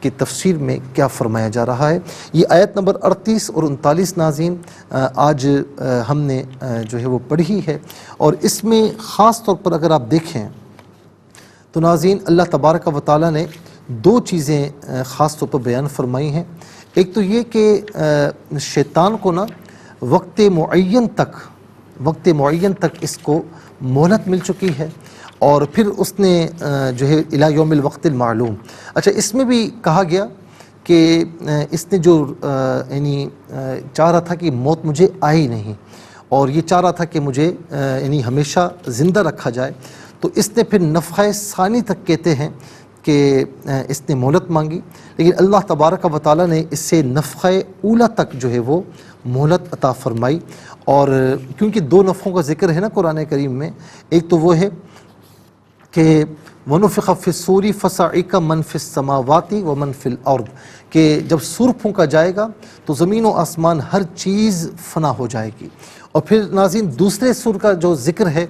کی تفسیر میں کیا فرمایا جا رہا ہے۔ یہ آیت نمبر 38 اور 39 ناظرین آج ہم نے جو ہے وہ پڑھی ہے، اور اس میں خاص طور پر اگر آپ دیکھیں تو ناظرین اللہ تبارک و تعالیٰ نے دو چیزیں خاص طور پر بیان فرمائی ہیں۔ ایک تو یہ کہ شیطان کو نا وقت معین تک اس کو مہلت مل چکی ہے، اور پھر اس نے جو ہے الی یوم الوقت المعلوم۔ اچھا، اس میں بھی کہا گیا کہ اس نے جو یعنی چاہ رہا تھا کہ موت مجھے آئی نہیں، اور یہ چاہ رہا تھا کہ مجھے یعنی ہمیشہ زندہ رکھا جائے، تو اس نے پھر نفخہ ثانی تک کہتے ہیں کہ اس نے مہلت مانگی، لیکن اللہ تبارک و تعالیٰ نے اس سے نفخہ اولا تک جو ہے وہ مہلت عطا فرمائی۔ اور کیونکہ دو نفخوں کا ذکر ہے نا قرآن کریم میں، ایک تو وہ ہے کہ وَنُفِخَ فِي الصُّورِ فَصَعِقَ مَنْ فِي السَّمَاوَاتِ وَمَنْ فِي الْأَرْضِ، کہ جب سور پھونکا جائے گا تو زمین و آسمان ہر چیز فنا ہو جائے گی۔ اور پھر ناظرین دوسرے سور کا جو ذکر ہے،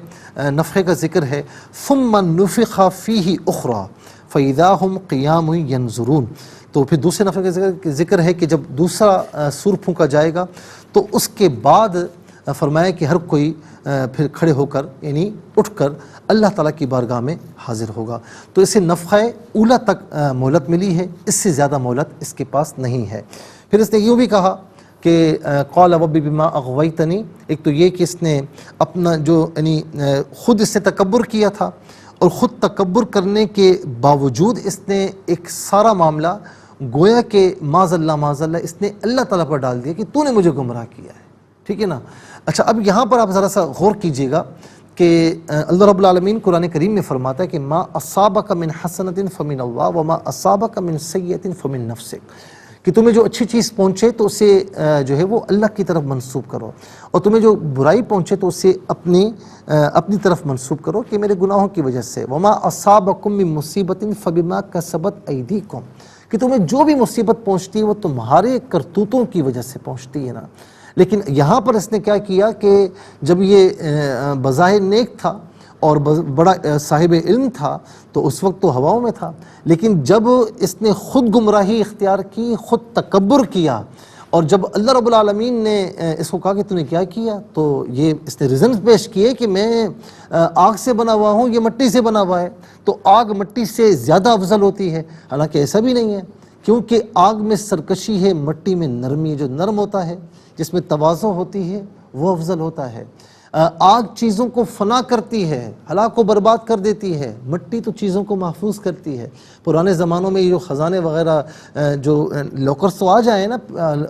نفخے کا ذکر ہے، ثُمَّ نُفِخَ فِيهِ أُخْرَى فَإِذَا هُمْ قِيَامٌ يَنْظُرُونَ، تو پھر دوسرے نفخے کا ذکر ہے کہ جب دوسرا سور پھونکا جائے گا تو اس کے بعد فرمایا کہ ہر کوئی پھر کھڑے ہو کر یعنی اٹھ کر اللہ تعالیٰ کی بارگاہ میں حاضر ہوگا۔ تو اسے نفخہ اولا تک مہلت ملی ہے، اس سے زیادہ مہلت اس کے پاس نہیں ہے۔ پھر اس نے یوں بھی کہا کہ قال رب بما اغویتنی، ایک تو یہ کہ اس نے اپنا جو یعنی خود اس نے تکبر کیا تھا، اور خود تکبر کرنے کے باوجود اس نے ایک سارا معاملہ گویا کہ معاذ اللہ اس نے اللہ تعالیٰ پر ڈال دیا کہ تو نے مجھے گمراہ کیا ہے، ٹھیک ہے نا۔ اچھا، اب یہاں پر آپ ذرا سا غور کیجئے گا کہ اللہ رب العالمین قرآن کریم میں فرماتا ہے کہ ما اصابک من حسنۃ فمن اللہ وما اصابک من سیئۃ فمن نفسک، کہ تمہیں جو اچھی چیز پہنچے تو اسے جو ہے وہ اللہ کی طرف منسوب کرو، اور تمہیں جو برائی پہنچے تو اسے اپنی طرف منسوب کرو کہ میرے گناہوں کی وجہ سے۔ وما اصابکم من مصیبۃ فبما کسبت ایدیکم، کہ تمہیں جو بھی مصیبت پہنچتی ہے وہ تمہارے کرتوتوں کی وجہ سے پہنچتی ہے نا۔ لیکن یہاں پر اس نے کیا کیا کہ جب یہ بظاہر نیک تھا اور بڑا صاحب علم تھا تو اس وقت تو ہواؤں میں تھا، لیکن جب اس نے خود گمراہی اختیار کی، خود تکبر کیا، اور جب اللہ رب العالمین نے اس کو کہا کہ تو نے کیا کیا، تو یہ اس نے ریزنز پیش کیے کہ میں آگ سے بنا ہوا ہوں، یہ مٹی سے بنا ہوا ہے، تو آگ مٹی سے زیادہ افضل ہوتی ہے، حالانکہ ایسا بھی نہیں ہے، کیونکہ آگ میں سرکشی ہے، مٹی میں نرمی ہے، جو نرم ہوتا ہے جس میں تواضع ہوتی ہے وہ افضل ہوتا ہے۔ آگ چیزوں کو فنا کرتی ہے، ہلاک و برباد کر دیتی ہے، مٹی تو چیزوں کو محفوظ کرتی ہے۔ پرانے زمانوں میں یہ جو خزانے وغیرہ جو لاکرز تو آج آئے نا،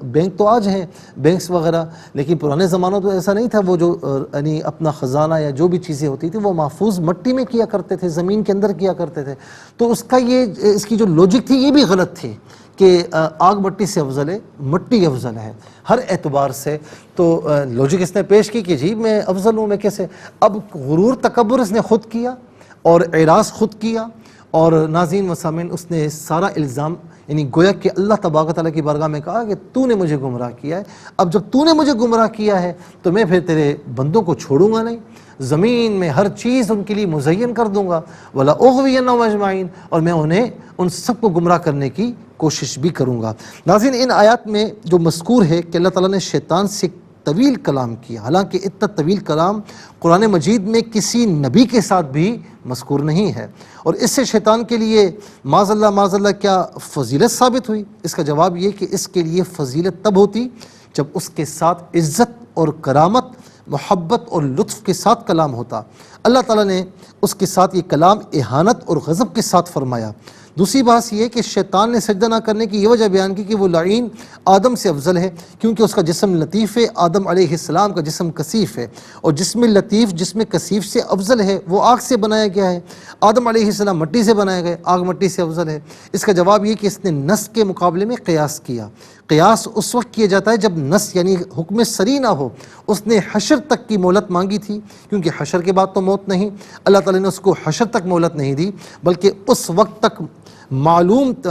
بینک تو آج ہیں، بینکس وغیرہ، لیکن پرانے زمانوں تو ایسا نہیں تھا، وہ جو یعنی اپنا خزانہ یا جو بھی چیزیں ہوتی تھیں وہ محفوظ مٹی میں کیا کرتے تھے، زمین کے اندر کیا کرتے تھے۔ تو اس کی جو لوجک تھی یہ بھی غلط تھی کہ آگ مٹی سے افضل ہے، مٹی افضل ہے ہر اعتبار سے۔ تو لوجک اس نے پیش کی کہ جی میں افضل ہوں، میں کیسے؟ اب غرور تکبر اس نے خود کیا اور اعراض خود کیا، اور ناظرین و سامعین اس نے سارا الزام یعنی گویا کہ اللہ تبارک تعالیٰ کی بارگاہ میں کہا کہ تو نے مجھے گمراہ کیا ہے، اب جب تو نے مجھے گمراہ کیا ہے تو میں پھر تیرے بندوں کو چھوڑوں گا نہیں، زمین میں ہر چیز ان کے لیے مزین کر دوں گا، وَلَا أُغْوِيَنَّهُمْ أَجْمَعِينَ، اور میں انہیں ان سب کو گمراہ کرنے کی کوشش بھی کروں گا۔ ناظرین ان آیات میں جو مذکور ہے کہ اللہ تعالیٰ نے شیطان سے طویل کلام کیا، حالانکہ اتنا طویل کلام قرآن مجید میں کسی نبی کے ساتھ بھی مذکور نہیں ہے، اور اس سے شیطان کے لیے معاذ اللہ کیا فضیلت ثابت ہوئی؟ اس کا جواب یہ کہ اس کے لیے فضیلت تب ہوتی جب اس کے ساتھ عزت اور کرامت، محبت اور لطف کے ساتھ کلام ہوتا۔ اللہ تعالیٰ نے اس کے ساتھ یہ کلام اہانت اور غضب کے ساتھ فرمایا۔ دوسری بات یہ کہ شیطان نے سجدہ نہ کرنے کی یہ وجہ بیان کی کہ وہ لعین آدم سے افضل ہے، کیونکہ اس کا جسم لطیف ہے، آدم علیہ السلام کا جسم کثیف ہے، اور جسم لطیف جسم کثیف سے افضل ہے، وہ آگ سے بنایا گیا ہے، آدم علیہ السلام مٹی سے بنایا گیا، آگ مٹی سے افضل ہے۔ اس کا جواب یہ کہ اس نے نص کے مقابلے میں قیاس کیا۔ قیاس اس وقت کیا جاتا ہے جب نص یعنی حکم سری نہ ہو۔ اس نے حشر تک کی مہلت مانگی تھی، کیونکہ حشر کے بعد تو موت نہیں، اللہ تعالیٰ نے اس کو حشر تک مہلت نہیں دی، بلکہ اس وقت تک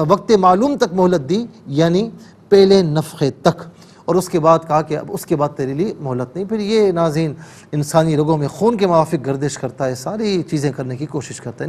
وقت معلوم تک مہلت دی، یعنی پہلے نفخے تک، اور اس کے بعد کہا کہ اب اس کے بعد تیرے لیے مہلت نہیں۔ پھر یہ ناظرین انسانی رگوں میں خون کے موافق گردش کرتا ہے، ساری چیزیں کرنے کی کوشش کرتا ہے۔